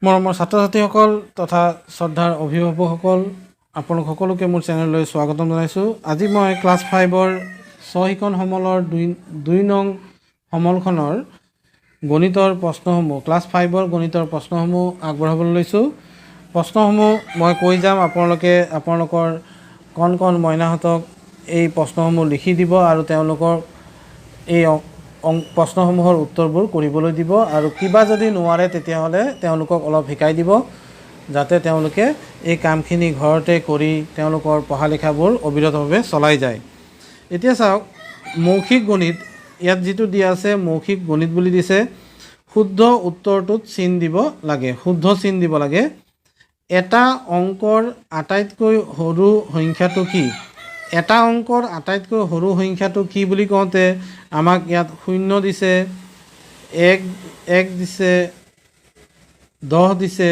মৰমৰ ছাত্ৰ ছাত্ৰীসকল তথা শ্ৰদ্ধাৰ অভিভাৱকসকল আপোনালোক সকলোকে মোৰ চেনেললৈ স্বাগতম জনাইছোঁ। আজি মই ক্লাছ 5ৰ সহিকৰণ সমলৰ দুই নং সমলখনৰ গণিতৰ প্ৰশ্নসমূহ ক্লাছ 5ৰ গণিতৰ প্ৰশ্নসমূহ আগবঢ়াবলৈ লৈছোঁ। প্ৰশ্নসমূহ মই কৈ যাম, আপোনালোকে আপোনালোকৰ কণ মইনাহঁতক এই প্ৰশ্নসমূহ লিখি দিব আৰু তেওঁলোকৰ এই প্ৰশ্নসমূহৰ উত্তৰবোৰ কৰিবলৈ দিব আৰু কিবা যদি নোৱাৰে তেতিয়াহ'লে তেওঁলোকক অলপ শিকাই দিব, যাতে তেওঁলোকে এই কামখিনি ঘৰতে কৰি তেওঁলোকৰ পঢ়া লিখাবোৰ অবিৰতভাৱে চলাই যায়। এতিয়া চাওক, মৌখিক গণিত ইয়াত যিটো দিয়া আছে মৌখিক গণিত বুলি দিছে। শুদ্ধ উত্তৰটোত চিন দিব লাগে, শুদ্ধ চিন দিব লাগে। এটা অংকৰ আটাইতকৈ সৰু সংখ্যাটো কি? এটা অংকৰ আটাইতকৈ সৰু সংখ্যাটো কি বুলি কওঁতে আমাক ইয়াত 0 দিছে, 1 দিছে, 10 দিছে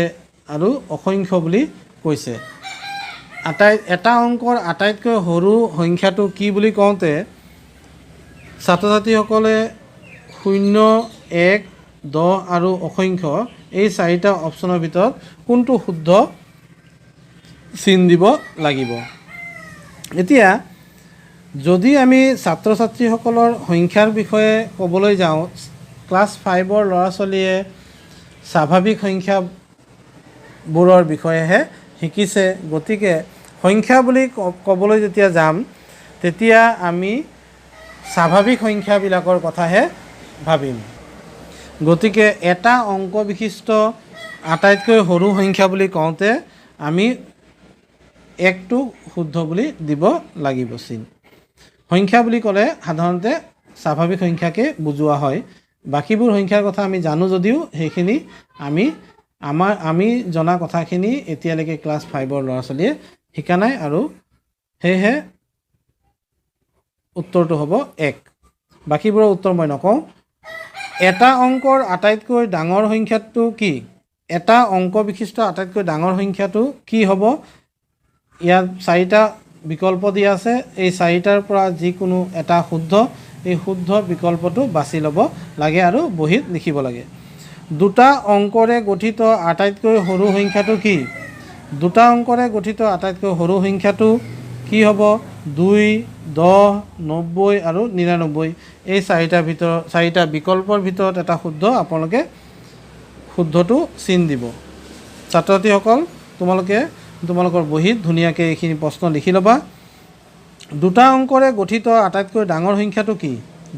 আৰু অসংখ্য বুলি কৈছে। এটা অংকৰ আটাইতকৈ সৰু সংখ্যাটো কি বুলি কওঁতে ছাত্ৰ ছাত্ৰীসকলে 0, 1, 10 আৰু অসংখ্য এই চাৰিটা অপশ্যনৰ ভিতৰত কোনটো শুদ্ধ চিন দিব লাগিব। এতিয়া যদি আমি ছাত্ৰ ছাত্ৰীসকলৰ সংখ্যাৰ বিষয়ে ক'বলৈ যাওঁ, ক্লাছ 5ৰ ল'ৰা ছোৱালীয়ে স্বাভাৱিক সংখ্যাবোৰৰ বিষয়েহে শিকিছে। গতিকে সংখ্যা বুলি ক'বলৈ যেতিয়া যাম তেতিয়া আমি স্বাভাৱিক সংখ্যাবিলাকৰ কথাহে ভাবিম। গতিকে এটা অংক বিশিষ্ট আটাইতকৈ সৰু সংখ্যা বুলি কওঁতে আমি 1টো শুদ্ধ বুলি দিব লাগিব চিন। সংখ্যা বুলি ক'লে সাধাৰণতে স্বাভাৱিক সংখ্যাকে বুজোৱা হয়। বাকীবোৰ সংখ্যাৰ কথা আমি জানো যদিও সেইখিনি আমি জনা কথাখিনি এতিয়ালৈকে ক্লাছ 5ৰ ল'ৰা ছোৱালীয়ে শিকা নাই, আৰু সেয়েহে উত্তৰটো হ'ব 1। বাকীবোৰৰ উত্তৰ মই নকওঁ। এটা অংকৰ আটাইতকৈ ডাঙৰ সংখ্যাটো কি? এটা অংক বিশিষ্ট আটাইতকৈ ডাঙৰ সংখ্যাটো কি হ'ব? ইয়াত 4টা বিকল্প দিয়া আছে। এই 4টাৰ পৰা যিকোনো এটা শুদ্ধ, এই শুদ্ধ বিকল্পটো বাছি ল'ব লাগে আৰু বহীত লিখিব লাগে। দুটা অংকৰে গঠিত আটাইতকৈ সৰু সংখ্যাটো কি? দুটা অংকৰে গঠিত আটাইতকৈ সৰু সংখ্যাটো কি হ'ব? 2, 10, 90 আৰু 99। এই 4টা বিকল্পৰ ভিতৰত এটা শুদ্ধ, আপোনালোকে শুদ্ধটো চিন দিব। ছাত্ৰ ছাত্ৰীসকল, তোমালোকৰ বহীত ধুনীয়াকৈ এইখিনি প্ৰশ্ন লিখি ল'বা। দুটা অংকৰে গঠিত আটাইতকৈ ডাঙৰ সংখ্যাটো কি?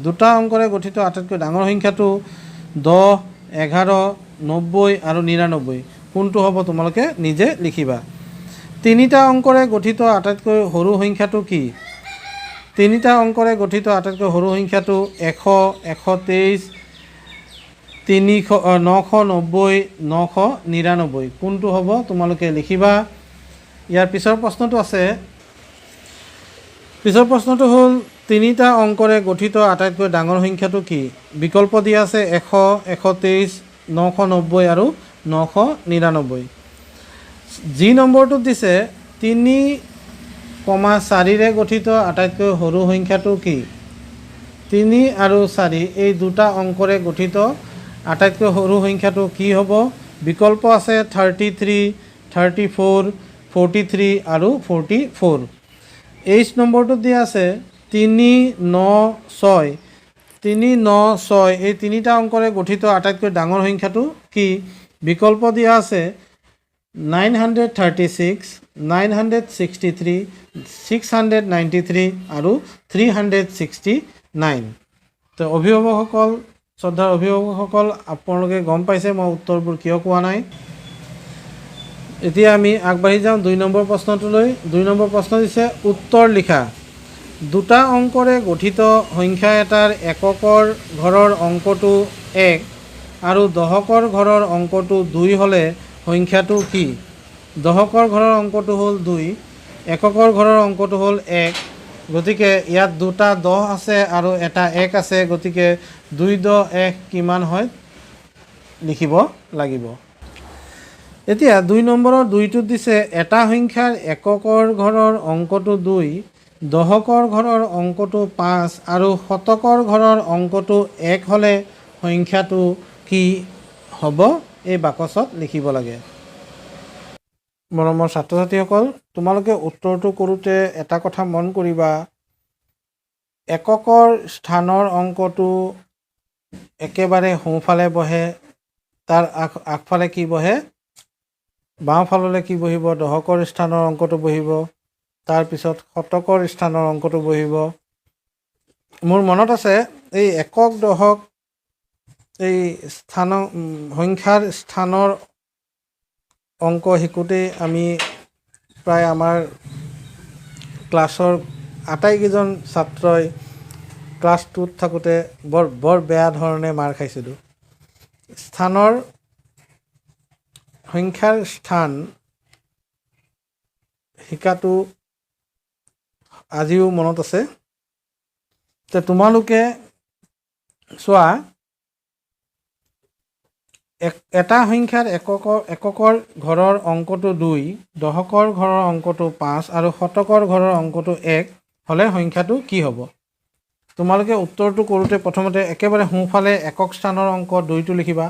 দুটা অংকৰে গঠিত আটাইতকৈ ডাঙৰ সংখ্যাটো 10, 11, 90 আৰু 99। কোনটো হ'ব তোমালোকে নিজে লিখিবা। তিনিটা অংকৰে গঠিত আটাইতকৈ সৰু সংখ্যাটো কি? তিনিটা অংকৰে গঠিত আটাইতকৈ সৰু সংখ্যাটো 100, 123, 990, 999। কোনটো হ'ব তোমালোকে লিখিবা। ইয়াৰ পিছৰ প্ৰশ্নটো আছে। পিছৰ প্ৰশ্নটো হ'ল, তিনিটা অংকৰে গঠিত আটাইতকৈ ডাঙৰ সংখ্যাটো কি? বিকল্প দিয়া আছে 100, 123, 990 আৰু 999। যি নম্বৰটোত দিছে 3,4ৰে গঠিত আটাইতকৈ সৰু সংখ্যাটো কি? 3 আৰু 4 এই দুটা অংকৰে গঠিত আটাইতকৈ সৰু সংখ্যাটো কি হ'ব? বিকল্প আছে 33, 34, 43 আৰু 44। এই নম্বৰটোত দিয়া আছে 396। 396 এই তিনিটা অংকৰে গঠিত আটাইতকৈ ডাঙৰ সংখ্যাটো কি? বিকল্প দিয়া আছে 936, 963, 693 আৰু 369। তো অভিভাৱকসকল, শ্ৰদ্ধাৰ অভিভাৱকসকল, আপোনালোকে গম পাইছে মই উত্তৰবোৰ কিয় কোৱা নাই। এতিয়া আমি আগবাঢ়ি যাওঁ 2 নম্বৰ প্ৰশ্নটোলৈ। 2 নম্বৰ প্ৰশ্ন দিছে, উত্তৰ লিখা। দুটা অংকৰে গঠিত সংখ্যা এটাৰ এককৰ ঘৰৰ অংকটো 1 আৰু দশকৰ ঘৰৰ অংকটো 2 হ'লে সংখ্যাটো কি? দশকৰ ঘৰৰ অংকটো হ'ল 2, এককৰ ঘৰৰ অংকটো হ'ল 1। গতিকে ইয়াত দুটা 10 আছে আৰু এটা 1 আছে। গতিকে 2, 10, 1 কিমান হয় লিখিব লাগিব। এতিয়া 2 নম্বৰৰ 2টোত দিছে, এটা সংখ্যাৰ এককৰ ঘৰৰ অংকটো 2, দশকৰ ঘৰৰ অংকটো 5 আৰু শতকৰ ঘৰৰ অংকটো 1 হ'লে সংখ্যাটো কি হ'ব? এই বাকচত লিখিব লাগে। মৰমৰ ছাত্ৰ ছাত্ৰীসকল, তোমালোকে উত্তৰটো কৰোঁতে এটা কথা মন কৰিবা, এককৰ স্থানৰ অংকটো একেবাৰে সোঁফালে বহে, তাৰ আগফালে কি বহে, বাওঁফাললৈ কি বহিব, দশকৰ স্থানৰ অংকটো বহিব, তাৰপিছত শতকৰ স্থানৰ অংকটো বহিব। মোৰ মনত আছে এই একক দশক এই সংখ্যাৰ স্থানৰ অংক শিকোঁতেই আমি প্ৰায় আমাৰ ক্লাছৰ আটাইকেইজন ছাত্ৰই ক্লাছ 2ত থাকোঁতে বৰ বেয়া ধৰণে মাৰ খাইছিলোঁ। সংখ্যাৰ স্থান শিকাটো আজিও মনত আছে। তোমালোকে চোৱা, এটা সংখ্যাৰ এককৰ ঘৰৰ অংকটো 2, দশকৰ ঘৰৰ অংকটো 5 আৰু শতকৰ ঘৰৰ অংকটো 1 হ'লে সংখ্যাটো কি হ'ব? তোমালোকে উত্তৰটো কৰোঁতে প্ৰথমতে একেবাৰে সোঁফালে একক স্থানৰ অংক 2টো লিখিবা,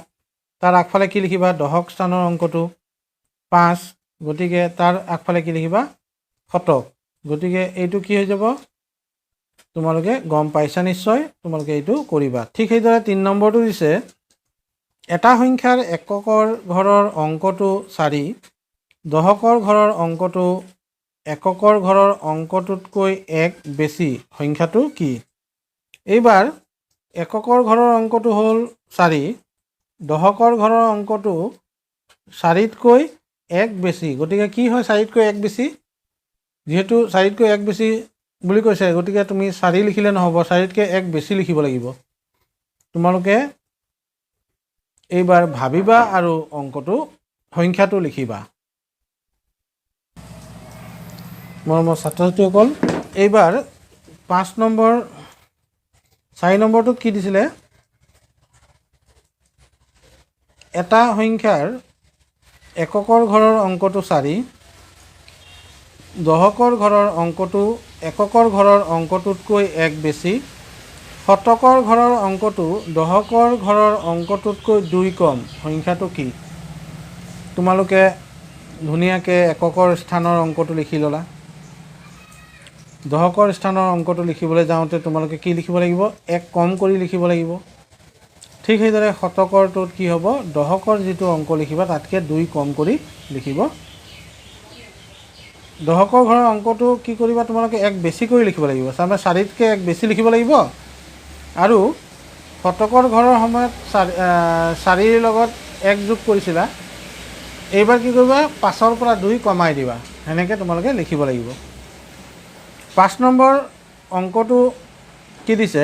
তাৰ আগফালে কি লিখিবা, দশক স্থানৰ অংকটো 5, গতিকে তাৰ আগফালে কি লিখিবা, শতক। গতিকে এইটো কি হৈ যাব, তোমালোকে গম পাইছা নিশ্চয়, তোমালোকে এইটো কৰিবা। ঠিক সেইদৰে 3 নম্বৰটো দিছে, এটা সংখ্যাৰ এককৰ ঘৰৰ অংকটো 4, দশকৰ ঘৰৰ অংকটো এককৰ ঘৰৰ অংকটোতকৈ 1 বেছি, সংখ্যাটো কি? এইবাৰ এককৰ ঘৰৰ অংকটো হ'ল 4, দশকৰ ঘৰৰ অংকটো 4তকৈ 1 বেছি, গতিকে কি হয় 4তকৈ 1 বেছি? যিহেতু 4তকৈ 1 বেছি বুলি কৈছে, গতিকে তুমি 4 লিখিলে নহ'ব, 4তকৈ 1 বেছি লিখিব লাগিব। তোমালোকে এইবাৰ ভাবিবা আৰু সংখ্যাটো লিখিবা। মৰমৰ ছাত্ৰ ছাত্ৰীসকল, এইবাৰ 4 নম্বৰটোত কি দিছিলে, এটা সংখ্যাৰ এককৰ ঘৰৰ অংকটো 4, দশকৰ ঘৰৰ অংকটো এককৰ ঘৰৰ অংকটোতকৈ 1 বেছি, শতকৰ ঘৰৰ অংকটো দশকৰ ঘৰৰ অংকটোতকৈ 2 কম, সংখ্যাটো কি? তোমালোকে ধুনীয়াকৈ এককৰ স্থানৰ অংকটো লিখি ল'লা। দশকৰ স্থানৰ অংকটো লিখিবলৈ যাওঁতে তোমালোকে কি লিখিব লাগিব, 1 কম কৰি লিখিব লাগিব। ঠিক সেইদৰে শতকৰটোত কি হ'ব, দশকৰ যিটো অংক লিখিবা তাতকৈ 2 কম কৰি লিখিব। দশকৰ ঘৰৰ অংকটো কি কৰিবা, তোমালোকে 1 বেছি কৰি লিখিব লাগিব, তাৰমানে 4তকৈ 1 বেছি লিখিব লাগিব। আৰু শতকৰ ঘৰৰ সময়ত 4ৰ লগত 1 যোগ কৰিছিলা, এইবাৰ কি কৰিবা, 5ৰ পৰা 2 কমাই দিবা, সেনেকৈ তোমালোকে লিখিব লাগিব। 5 নম্বৰ অংকটো কি দিছে,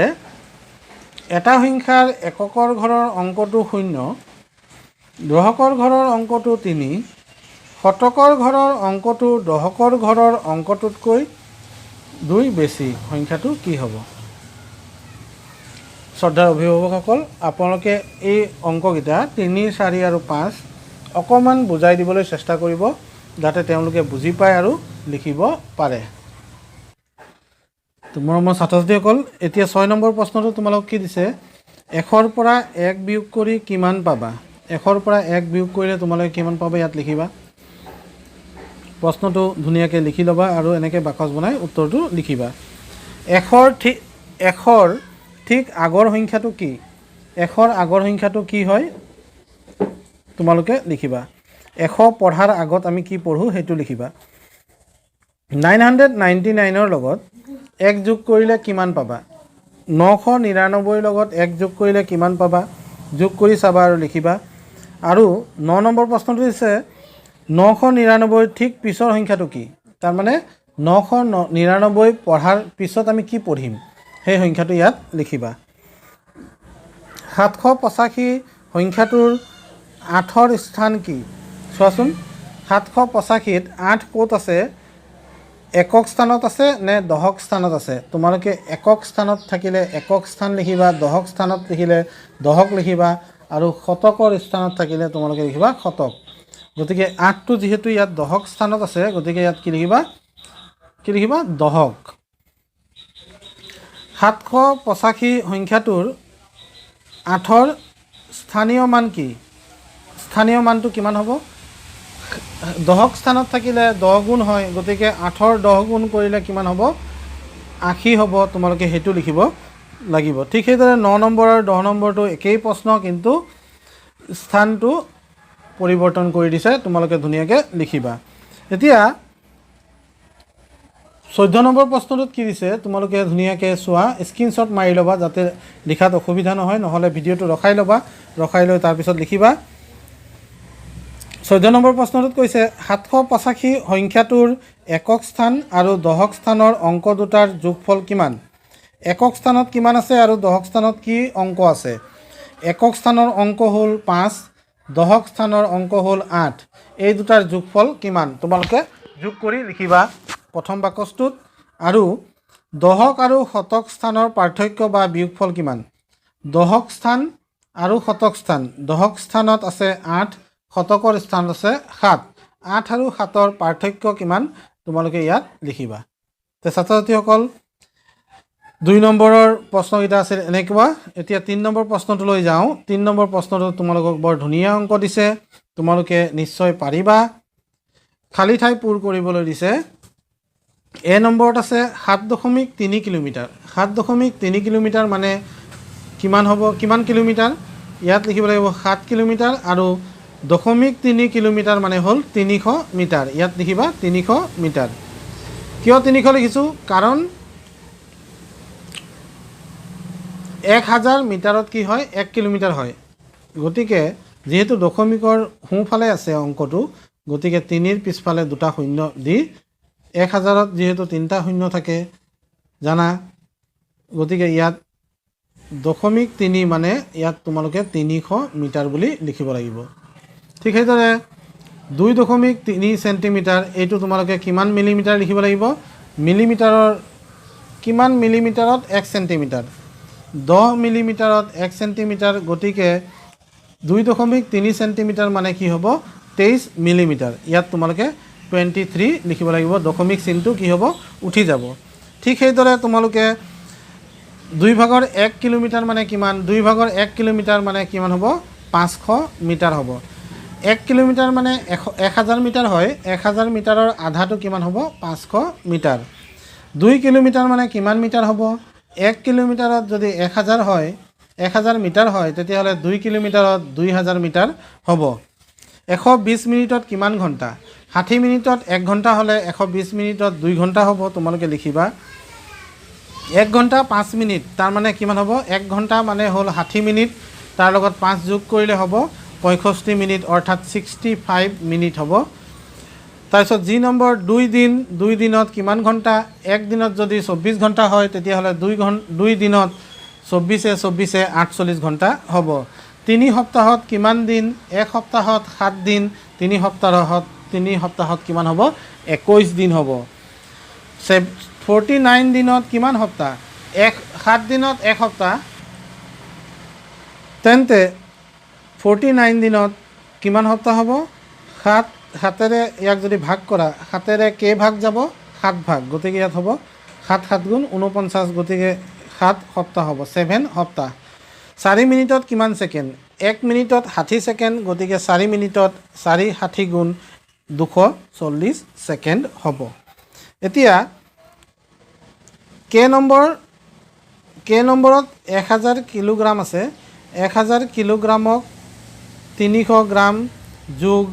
এটা সংখ্যাৰ এককৰ ঘৰৰ অংকটো 0, দশকৰ ঘৰৰ অংকটো 3, শতকৰ ঘৰৰ অংকটো দশকৰ ঘৰৰ অংকটোতকৈ 2 বেছি, সংখ্যাটো কি হ'ব? শ্ৰদ্ধাৰ অভিভাৱকসকল, আপোনালোকে এই অংককেইটা 3, 4 আৰু 5 অকণমান বুজাই দিবলৈ চেষ্টা কৰিব, যাতে তেওঁলোকে বুজি পায় আৰু লিখিব পাৰে। মৰমৰ ছাত্ৰ ছাত্ৰীসকল, এতিয়া 6 নম্বৰ প্ৰশ্নটো তোমালোকক কি দিছে, 1ৰ পৰা 1 বিয়োগ কৰি কিমান পাবা? 1ৰ পৰা 1 বিয়োগ কৰিলে তোমালোকে কিমান পাবা ইয়াত লিখিবা। প্ৰশ্নটো ধুনীয়াকৈ লিখি ল'বা আৰু এনেকৈ বাকচ বনাই উত্তৰটো লিখিবা। 1ৰ ঠিক আগৰ সংখ্যাটো কি? 1ৰ আগৰ সংখ্যাটো কি হয় তোমালোকে লিখিবা। 100 পঢ়াৰ আগত আমি কি পঢ়োঁ সেইটো লিখিবা। 999ৰ লগত 1 যোগ কৰিলে কিমান পাবা? 999ৰ লগত 1 যোগ কৰিলে কিমান পাবা? যোগ কৰি চাবা আৰু লিখিবা। আৰু 9 নম্বৰ প্ৰশ্নটো দিছে 999 ঠিক পিছৰ সংখ্যাটো কি? তাৰমানে 999 পঢ়াৰ পিছত আমি কি পঢ়িম সেই সংখ্যাটো ইয়াত লিখিবা। 785 সংখ্যাটোৰ 8ৰ স্থান কি? চোৱাচোন, 785ত 8 ক'ত আছে? একক স্থানত আছে নে দশক স্থানত আছে? তোমালোকে একক স্থানত থাকিলে একক স্থান লিখিবা, দশক স্থানত লিখিলে দশক লিখিবা, আৰু শতকৰ স্থানত থাকিলে তোমালোকে লিখিবা শতক। গতিকে 8টো যিহেতু ইয়াত দশক স্থানত আছে, গতিকে ইয়াত কি লিখিবা? দশক। 785 সংখ্যাটোৰ 8ৰ স্থানীয় মান কি? স্থানীয় মানটো কিমান হ'ব দহক স্থানত থাকিলে 10 গুণ হয় গতিকে 8ৰ 10 গুণ কৰিলে কিমান হ'ব 80 হ'ব তোমালোকে হেতু লিখিব লাগিব ঠিক সেইদৰে 9 নম্বৰ আৰু 10 নম্বৰটো একেই প্ৰশ্ন কিন্তু স্থানটো পৰিৱৰ্তন কৰি দিছে তোমালোকে ধুনীয়াকৈ লিখিবা এতিয়া 14 নম্বৰ প্ৰশ্নটোত কি দিছে তোমালোকে ধুনীয়াকৈ চোৱা স্ক্ৰীনশ্বট মাৰি ল'বা যাতে লিখাত অসুবিধা নহয় নহলে ভিডিঅটো ৰখাই ল'বা ৰখাই লৈ তাৰ পিছত লিখিবা 14 নম্বৰ প্ৰশ্নটোত কৈছে 785 সংখ্যাটোৰ একক স্থান আৰু দহক স্থানৰ অংক দুটাৰ যোগফল কিমান একক স্থানত কিমান আছে আৰু দহক স্থানত কি অংক আছে একক স্থানৰ অংক হ'ল 5 দহক স্থানৰ অংক হ'ল 8 এই দুটাৰ যোগফল কিমান তোমালোকে যোগ কৰি লিখিবা প্ৰথম বাকচটোত আৰু দহক আৰু শতক স্থানৰ পাৰ্থক্য বা বিয়োগফল কিমান দহক স্থান আৰু শতক স্থান দহক স্থানত আছে 8 শতকৰ স্থান আছে 7 8 আৰু 7ৰ পাৰ্থক্য কিমান তোমালোকে ইয়াত লিখিবা তে ছাত্ৰ ছাত্ৰীসকল 2 নম্বৰৰ প্ৰশ্নকেইটা আছিল এনেকুৱা এতিয়া 3 নম্বৰ প্ৰশ্নটোলৈ যাওঁ 3 নম্বৰ প্ৰশ্নটো তোমালোকক বৰ ধুনীয়া অংক দিছে তোমালোকে নিশ্চয় পাৰিবা খালী ঠাই পূৰ কৰিবলৈ দিছে এ নম্বৰত আছে 7.3 কিলোমিটাৰ 7.3 কিলোমিটাৰ মানে কিমান হ'ব কিমান কিলোমিটাৰ ইয়াত লিখিব লাগিব 7 কিলোমিটাৰ আৰু 0.3 কিলোমিটাৰ মানে হ'ল 300 মিটাৰ ইয়াত লিখিবা 300 মিটাৰ কিয় 300 লিখিছোঁ কাৰণ 1000 মিটাৰত কি হয় 1 কিলোমিটাৰ হয় গতিকে যেহেতু দশমিকৰ সোঁফালে আছে অংকটো গতিকে 3ৰ পিছফালে দুটা শূন্য দি 1000ত যেহেতু তিনিটা শূন্য থাকে জানা গতিকে ইয়াত 0.3 মানে ইয়াত তোমালোকে 300 মিটাৰ বুলি লিখিব লাগিব ঠিক সেইদৰে 2.3 সেন্টিমিটাৰ এইটো তোমালোকে কিমান মিলিমিটাৰ লিখিব লাগিব মিলিমিটাৰৰ কিমান মিলিমিটাৰত 1 সেন্টিমিটাৰ 10 মিলিমিটাৰত 1 সেন্টিমিটাৰ গতিকে 2.3 সেন্টিমিটাৰ মানে কি হ'ব 23 মিলিমিটাৰ ইয়াত তোমালোকে 23 লিখিব লাগিব দশমিক চিনটো কি হ'ব উঠি যাব ঠিক সেইদৰে তোমালোকে 2 ভাগৰ 1 কিলোমিটাৰ মানে কিমান 2 ভাগৰ 1 কিলোমিটাৰ মানে কিমান হ'ব 500 মিটাৰ হ'ব 1 কিলোমিটাৰ মানে 1000 মিটাৰ হয় 1000 মিটাৰৰ আধাটো কিমান হ'ব 500 মিটাৰ 2 কিলোমিটাৰ মানে কিমান মিটাৰ হ'ব 1 কিলোমিটাৰত যদি 1000 হয় 1000 মিটাৰ হয় তেতিয়াহ'লে 2 কিলোমিটাৰত 2000 মিটাৰ হ'ব 120 মিনিটত কিমান ঘণ্টা 60 মিনিটত 1 ঘণ্টা হ'লে 120 মিনিটত 2 ঘণ্টা হ'ব তোমালোকে লিখিবা 1 ঘণ্টা 5 মিনিট তাৰ মানে কিমান হ'ব 1 ঘণ্টা মানে হ'ল 60 মিনিট তাৰ লগত 5 যোগ কৰিলে হ'ব 65 মিনিট অৰ্থাৎ 65 মিনিট হ'ব তাৰপিছত জি নম্বৰ 2 দিনত কিমান ঘণ্টা 1 দিনত যদি 24 ঘণ্টা হয় তেতিয়াহ'লে 2 দিনত 24 48 ঘণ্টা হ'ব 3 সপ্তাহত কিমান দিন 1 সপ্তাহত 7 দিন 3 সপ্তাহত কিমান হ'ব 21 দিন হ'ব 49 দিনত কিমান সপ্তাহ 7 দিনত 1 সপ্তাহ তেন্তে 49 দিনত কিমান সপ্তাহ হ'ব 7ৰে ইয়াক যদি ভাগ কৰা 7ৰে কেই ভাগ যাব 7 ভাগ গতিকে ইয়াত হ'ব 7 গুণ 49 গতিকে 7 সপ্তাহ হ'ব 7 সপ্তাহ 4 মিনিটত কিমান ছেকেণ্ড 1 মিনিটত 60 ছেকেণ্ড গতিকে 4 মিনিটত 4 গুণ 240 ছেকেণ্ড হ'ব এতিয়া কে নম্বৰত 1000 কিলোগ্ৰাম আছে 1000 কিলোগ্ৰামক 300 গ্ৰাম যোগ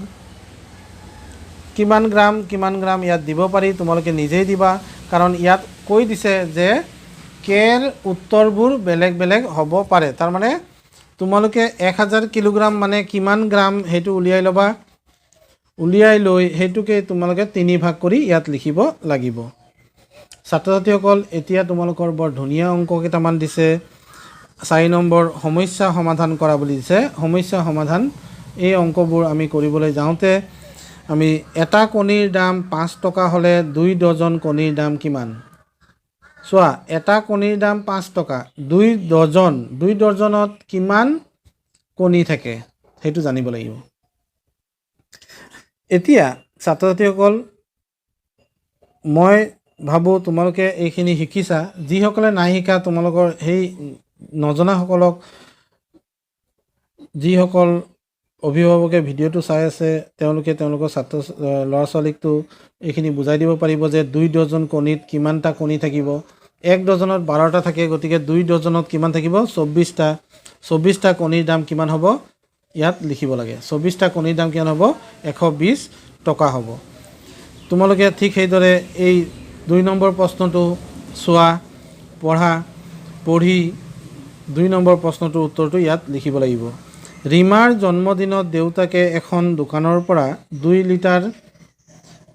কিমান গ্ৰাম ইয়াত দিব পাৰি তোমালোকে নিজেই দিবা কাৰণ ইয়াত কৈ দিছে যে কেৰ উত্তৰবোৰ বেলেগ বেলেগ হ'ব পাৰে তাৰ মানে তোমালোকে 1000 কিলোগ্ৰাম মানে কিমান গ্ৰাম সেইটো উলিয়াই ল'বা উলিয়াই লৈ হেতুকে তোমালোকে 3 ভাগ কৰি ইয়াত লিখিব লাগিব ছাত্ৰ ছাত্ৰীসকল এতিয়া তোমালোকৰ বৰ ধুনীয়া অংক কেইটামান দিছে 4 নম্বৰ সমস্যা সমাধান কৰা বুলি দিছে সমস্যা সমাধান এই অংকবোৰ আমি কৰিবলৈ যাওঁতে আমি এটা কণীৰ দাম 5 টকা হ'লে 2 ডজন কণীৰ দাম কিমান চোৱা এটা কণীৰ দাম 5 টকা 2 ডজনত কিমান কণী থাকে সেইটো জানিব লাগিব এতিয়া ছাত্ৰ ছাত্ৰীসকল মই ভাবোঁ তোমালোকে এইখিনি শিকিছা যিসকলে নাই শিকা তোমালোকৰ সেই নজনাসকলক যিসকল অভিভাৱকে ভিডিঅ'টো চাই আছে তেওঁলোকে তেওঁলোকৰ ল'ৰা ছোৱালীকতো এইখিনি বুজাই দিব পাৰিব যে 2 ডজন কণীত কিমানটা কণী থাকিব। 1 ডজনত 12টা থাকে, গতিকে 2 ডজনত কিমান থাকিব? 24টা। 24টা কণীৰ দাম কিমান হ'ব? ইয়াত লিখিব লাগে। 24টা কণীৰ দাম কিমান হ'ব? 120 টকা হ'ব। তোমালোকে ঠিক সেইদৰে এই 2 নম্বৰ প্ৰশ্নটো চোৱা, পঢ়ি 2 নম্বৰ প্ৰশ্নটোৰ উত্তৰটো ইয়াত লিখিব লাগিব। ৰীমাৰ জন্মদিনত দেউতাকে এখন দোকানৰ পৰা 2 লিটাৰ,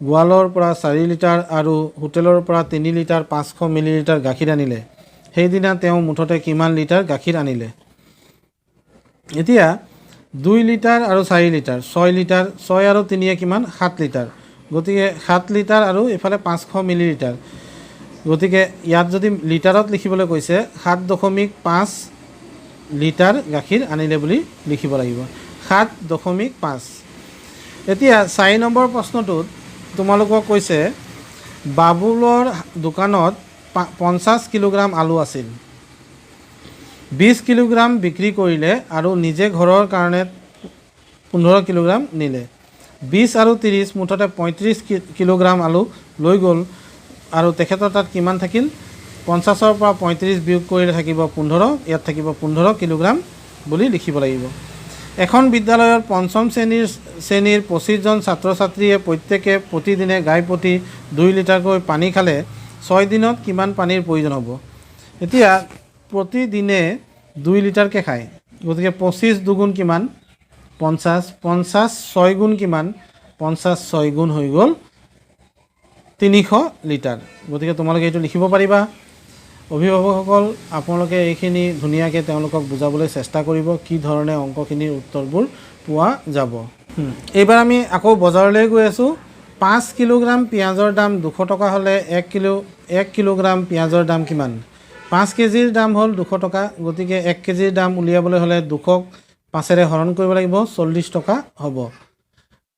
গোৱালৰ পৰা 4 লিটাৰ আৰু হোটেলৰ পৰা 3 লিটাৰ 500 মিলিলিটাৰ গাখীৰ আনিলে। সেইদিনা তেওঁ মুঠতে কিমান লিটাৰ গাখীৰ আনিলে? এতিয়া 2 লিটাৰ আৰু 4 লিটাৰ, 6 লিটাৰ, 6 আৰু 3 কিমান? 7 লিটাৰ। গতিকে 7 লিটাৰ আৰু এইফালে 500 মিলিলিটাৰ। গতিকে ইয়াত যদি লিটাৰত লিখিবলৈ কৈছে 7.5 লিটাৰ গাখীৰ আনিলে বুলি লিখিব লাগিব। 7.5। এতিয়া 4 নম্বৰ প্ৰশ্নটোত তোমালোকক কৈছে বাবুলৰ দোকানত 50 কিলোগ্ৰাম আলু আছিল। 20 কিলোগ্ৰাম বিক্ৰী কৰিলে আৰু নিজে ঘৰৰ কাৰণে 15 কিলোগ্ৰাম নিলে। 20 আৰু 30 মুঠতে 35 কিলোগ্ৰাম আলু লৈ গ'ল আৰু তেখেতৰ তাত কিমান থাকিল? 50ৰ পৰা 35 বিয়োগ কৰিলে থাকিব 15, ইয়াত থাকিব 15 কিলোগ্ৰাম বুলি লিখিব লাগিব। এখন বিদ্যালয়ৰ 5ম শ্ৰেণীৰ 25জন ছাত্ৰ ছাত্ৰীয়ে প্ৰত্যেকে প্ৰতিদিনে গাইপতি 2 লিটাৰকৈ পানী খালে 6 দিনত কিমান পানীৰ প্ৰয়োজন হ'ব? এতিয়া প্ৰতিদিনে 2 লিটাৰকৈ খায়, গতিকে 25 দুগুণ কিমান? 50, 50 6 গুণ কিমান? 50 6 গুণ হৈ গ'ল 300 লিটাৰ। গতিকে তোমালোকে এইটো লিখিব পাৰিবা। অভিভাৱকসকল আপোনালোকে এইখিনি ধুনীয়াকৈ তেওঁলোকক বুজাবলৈ চেষ্টা কৰিব কি ধৰণে অংকখিনিৰ উত্তৰবোৰ পোৱা যাব। এইবাৰ আমি আকৌ বজাৰলৈ গৈ আছোঁ। 5 কিলোগ্ৰাম পিঁয়াজৰ দাম 200 টকা হ'লে 1 কিলোগ্ৰাম পিঁয়াজৰ দাম কিমান? 5 কেজিৰ দাম হ'ল 200 টকা, গতিকে 1 কেজিৰ দাম উলিয়াবলৈ হ'লে 200ক 5ৰে হৰণ কৰিব লাগিব, 40 টকা হ'ব।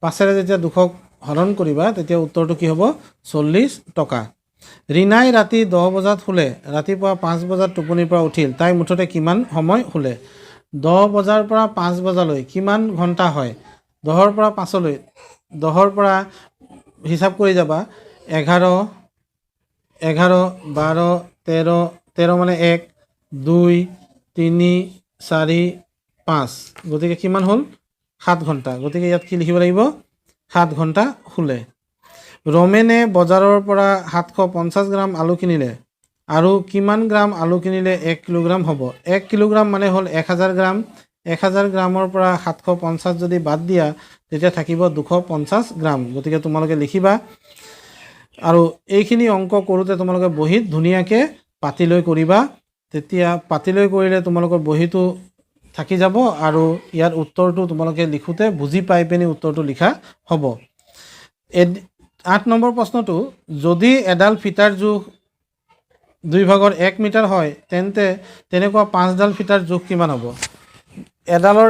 5ৰে যেতিয়া 200ক হৰণ কৰিবা তেতিয়া উত্তৰটো কি হ'ব? 40 টকা। ৰীনাই ৰাতি 10 বজাত শুলে, ৰাতিপুৱা 5 বজাত টোপনিৰ পৰা উঠিল। তাই মুঠতে কিমান সময় শুলে? 10 বজাৰ পৰা 5 বজালৈ কিমান ঘণ্টা হয়? 10ৰ পৰা 5লৈ 10ৰ পৰা হিচাপ কৰি যাবা। 11, 12, 13 মানে 1, 2, 3, 4, 5, গতিকে কিমান হ'ল? 7 ঘণ্টা। গতিকে ইয়াত কি লিখিব লাগিব? 7 ঘণ্টা শুলে। ৰমেনে বজাৰৰ পৰা 750 গ্ৰাম আলু কিনিলে আৰু কিমান গ্ৰাম আলু কিনিলে 1 কিলোগ্ৰাম হ'ব? 1 কিলোগ্ৰাম মানে হ'ল 1000 গ্ৰাম। 1000 গ্ৰামৰ পৰা 750 যদি বাদ দিয়া তেতিয়া থাকিব 250 গ্ৰাম। গতিকে তোমালোকে লিখিবা আৰু এইখিনি অংক কৰোঁতে তোমালোকে বহীত ধুনীয়াকৈ পাতি লৈ কৰিবা। তেতিয়া পাতি লৈ কৰিলে তোমালোকৰ বহীটো থাকি যাব আৰু ইয়াৰ উত্তৰটো তোমালোকে লিখোঁতে বুজি পাই পিনি উত্তৰটো লিখা হ'ব। 8 নম্বৰ প্ৰশ্নটো, যদি এডাল ফিটাৰ জোখ 2 ভাগৰ 1 মিটাৰ হয় তেন্তে তেনেকুৱা 5ডাল ফিটাৰ জোখ কিমান হ'ব? এডালৰ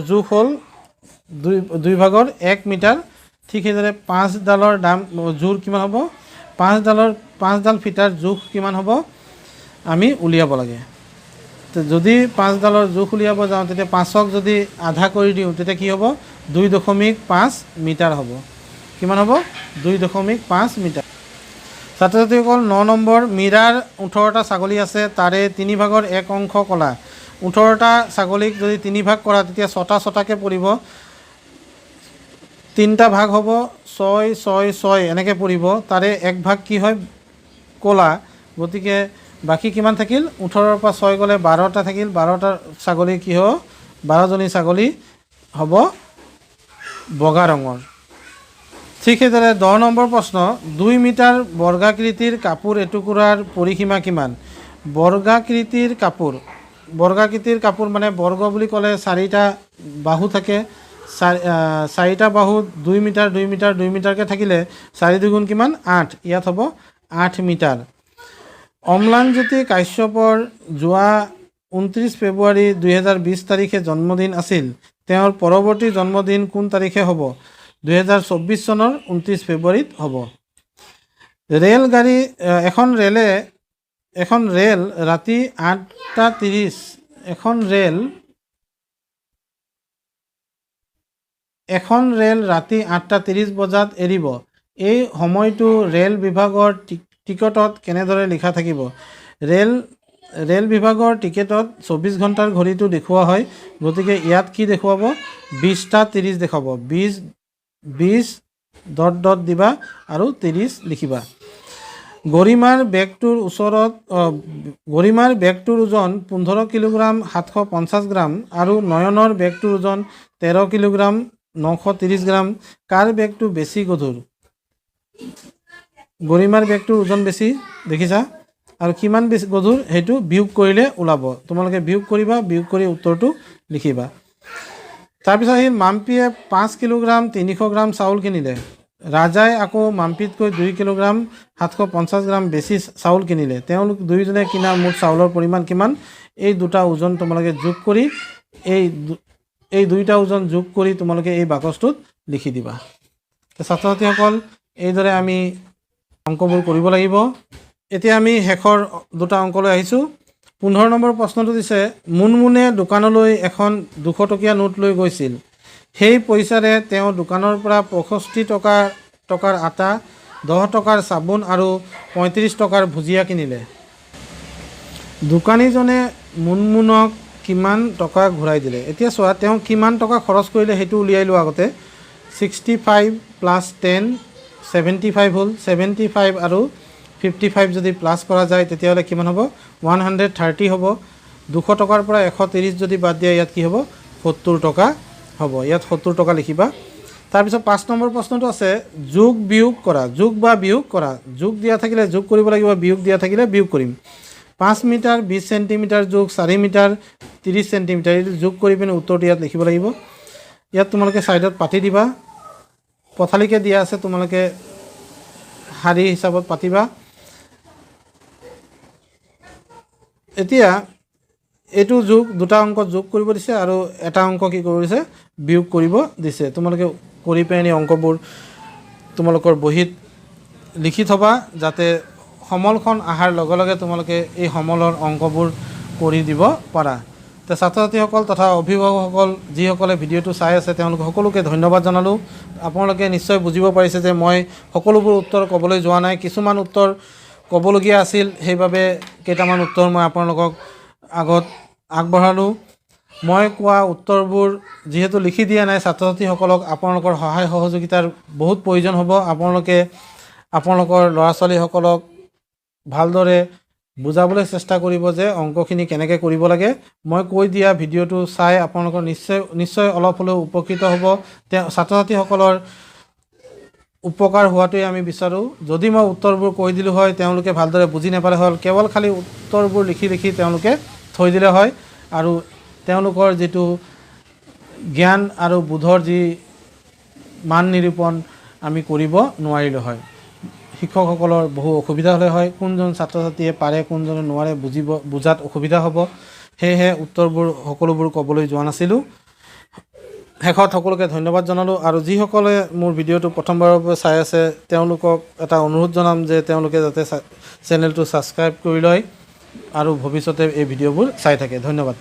জোখ হ'ল 2 ভাগৰ 1 মিটাৰ, ঠিক সেইদৰে 5ডালৰ জোখ কিমান হ'ব? 5ডাল ফিটাৰ জোখ কিমান হ'ব আমি উলিয়াব লাগে। যদি 5ডালৰ জোখ উলিয়াব যাওঁ তেতিয়া 5ক যদি আধা কৰি দিওঁ তেতিয়া কি হ'ব? 2.5 মিটাৰ হ'ব। কিমান হ'ব? 2.5 মিটাৰ। ছাত্ৰ ছাত্ৰীসকল 9 নম্বৰ, মীৰাৰ 18টা ছাগলী আছে, তাৰে 3 ভাগৰ 1 অংশ ক'লা। 18টা ছাগলীক যদি 3 ভাগ কৰা তেতিয়া 6টাকৈ পৰিব। 3টা ভাগ হ'ব 6, 6, 6 এনেকৈ পৰিব। তাৰে 1 ভাগ কি হয়? ক'লা। গতিকে বাকী কিমান থাকিল? 18ৰ পৰা 6 গ'লে 12টা থাকিল। 12টা ছাগলী কি হ'ব? 12জনী ছাগলী হ'ব বগা ৰঙৰ। ঠিক সেইদৰে 10 নম্বৰ প্ৰশ্ন, 2 মিটাৰ বৰ্গাকৃতিৰ কাপোৰ এটুকুৰাৰ পৰিসীমা কিমান? বৰ্গাকৃতিৰ কাপোৰ মানে বৰ্গ বুলি ক'লে 4টা বাহু থাকে। 4টা বাহু 2 মিটাৰ 2 মিটাৰ 2 মিটাৰকৈ থাকিলে 4 দুগুণ কিমান? 8। ইয়াত হ'ব 8 মিটাৰ। অম্লানজ্যোতি কাশ্যপৰ যোৱা 29 ফেব্ৰুৱাৰী 2020 তাৰিখে জন্মদিন আছিল। তেওঁৰ পৰৱৰ্তী জন্মদিন কোন তাৰিখে হ'ব? 2024 চনৰ 29 ফেব্ৰুৱাৰীত হ'ব। এখন ৰেল ৰাতি 8:30 এখন ৰেল ৰাতি 8:30 বজাত এৰিব। এই সময়টো ৰেল বিভাগৰ টিকটত কেনেদৰে লিখা থাকিব? ৰেল বিভাগৰ টিকেটত 24 ঘণ্টাৰ ঘড়ীটো দেখুওৱা হয়, গতিকে ইয়াত কি দেখুৱাব? 20:30 দেখুৱাব। 20 ডট দিবা আৰু 30 লিখিবা। গৰিমাৰ বেগটোৰ ওজন 15 কিলোগ্ৰাম 750 গ্ৰাম আৰু নয়নৰ বেগটোৰ ওজন 13 কিলোগ্ৰাম 930 গ্ৰাম। কাৰ বেগটো বেছি গধুৰ? গৰিমাৰ বেগটোৰ ওজন বেছি, দেখিছা? আৰু কিমান বেছি গধুৰ সেইটো বিয়োগ কৰিলে ওলাব। তোমালোকে বিয়োগ কৰিবা, বিয়োগ কৰি উত্তৰটো লিখিবা। তাৰপিছত আহিল মাম্পীয়ে 5 কিলোগ্ৰাম 300 গ্ৰাম চাউল কিনিলে। ৰাজাই আকৌ মাম্পীতকৈ 2 কিলোগ্ৰাম 750 গ্ৰাম বেছি চাউল কিনিলে। তেওঁলোক দুয়োজনে কিনা মুঠ চাউলৰ পৰিমাণ কিমান? এই দুটা ওজন তোমালোকে যোগ কৰি এই দুইটা ওজন যোগ কৰি তোমালোকে এই বাকচটোত লিখি দিবা। ছাত্ৰ ছাত্ৰীসকল, এইদৰে আমি অংকবোৰ কৰিব লাগিব। এতিয়া আমি শেষৰ দুটা অংকলৈ আহিছোঁ। 15 নম্বৰ প্ৰশ্নটো দিছে, মুনমুনে দোকানলৈ এখন 200 টকীয়া নোট লৈ গৈছিল। সেই পইচাৰে তেওঁ দোকানৰ পৰা 65 টকাৰ আটা, 10 টকাৰ চাবোন আৰু 35 টকাৰ ভুজিয়া কিনিলে। দোকানীজনে মুনমুনক কিমান টকা ঘূৰাই দিলে? এতিয়া চোৱা, তেওঁ কিমান টকা খৰচ কৰিলে সেইটো উলিয়াই লোৱা আগতে। 65 + 10 75 হ'ল। 75 আৰু 55 যদি প্লাছ কৰা যায় তেতিয়াহ'লে কিমান হ'ব? 130 হ'ব। 200 টকাৰ পৰা 130 যদি বাদ দিয়া, ইয়াত কি হ'ব? 70 টকা হ'ব। ইয়াত 70 টকা লিখিবা। তাৰপিছত 5 নম্বৰ প্ৰশ্নটো আছে, যোগ বিয়োগ কৰা। যোগ বা বিয়োগ কৰা। যোগ দিয়া থাকিলে যোগ কৰিব লাগিব, বিয়োগ দিয়া থাকিলে বিয়োগ কৰিম। 5 মিটাৰ 20 চেণ্টিমিটাৰ যোগ 4 মিটাৰ 30 চেণ্টিমিটাৰ, এইটো যোগ কৰি পিনে উত্তৰটো ইয়াত লিখিব লাগিব। ইয়াত তোমালোকে ছাইডত পাতি দিবা। পথালিকৈ দিয়া আছে, তোমালোকে শাৰী হিচাপত পাতিবা। এতিয়া এইটো দুটা অংক যোগ কৰিব দিছে আৰু এটা অংক কি কৰিব দিছে? বিয়োগ কৰিব দিছে। তোমালোকে কৰি পিনে অংকবোৰ তোমালোকৰ বহীত লিখি থবা, যাতে সমলখন অহাৰ লগে লগে তোমালোকে এই সমলৰ অংকবোৰ কৰি দিব পাৰা। তো ছাত্ৰ ছাত্ৰীসকল তথা অভিভাৱকসকল যিসকলে ভিডিঅ'টো চাই আছে, তেওঁলোক সকলোকে ধন্যবাদ জনালোঁ। আপোনালোকে নিশ্চয় বুজিব পাৰিছে যে মই সকলোবোৰ উত্তৰ ক'বলৈ যোৱা নাই, কিছুমান উত্তৰ ক'বলগীয়া আছিল, সেইবাবে কেইটামান উত্তৰ মই আপোনালোকক আগত আগবঢ়ালোঁ। মই কোৱা উত্তৰবোৰ যিহেতু লিখি দিয়া নাই, ছাত্ৰ ছাত্ৰীসকলক আপোনালোকৰ সহায় সহযোগিতাৰ বহুত প্ৰয়োজন হ'ব। আপোনালোকে আপোনালোকৰ ল'ৰা ছোৱালীসকলক ভালদৰে বুজাবলৈ চেষ্টা কৰিব যে অংকখিনি কেনেকৈ কৰিব লাগে। মই কৈ দিয়া ভিডিঅ'টো চাই আপোনালোকৰ নিশ্চয় অলপ হ'লেও উপকৃত হ'ব। ছাত্ৰ ছাত্ৰীসকলৰ উপকাৰ হোৱাটোৱে আমি বিচাৰোঁ। যদি মই উত্তৰবোৰ কৈ দিলোঁ হয়, তেওঁলোকে ভালদৰে বুজি নাপালে হ'ল, কেৱল খালি উত্তৰবোৰ লিখি তেওঁলোকে থৈ দিলে হয়, আৰু তেওঁলোকৰ যিটো জ্ঞান আৰু বোধৰ যি মান নিৰূপণ আমি কৰিব নোৱাৰিলোঁ হয়। শিক্ষকসকলৰ বহু অসুবিধা হ'লে হয়, কোনজন ছাত্ৰ ছাত্ৰীয়ে পাৰে কোনজনে নোৱাৰে বুজাত অসুবিধা হ'ব। সেয়েহে উত্তৰবোৰ সকলোবোৰ ক'বলৈ যোৱা নাছিলোঁ। শেষত সকলোকে ধন্যবাদ জনালোঁ। আৰু যিসকলে মোৰ ভিডিঅ'টো প্ৰথমবাৰৰ বাবে চাই আছে, তেওঁলোকক এটা অনুৰোধ জনাম যে তেওঁলোকে যাতে চেনেলটো ছাবস্ক্ৰাইব কৰি লয় আৰু ভৱিষ্যতে এই ভিডিঅ'বোৰ চাই থাকে। ধন্যবাদ।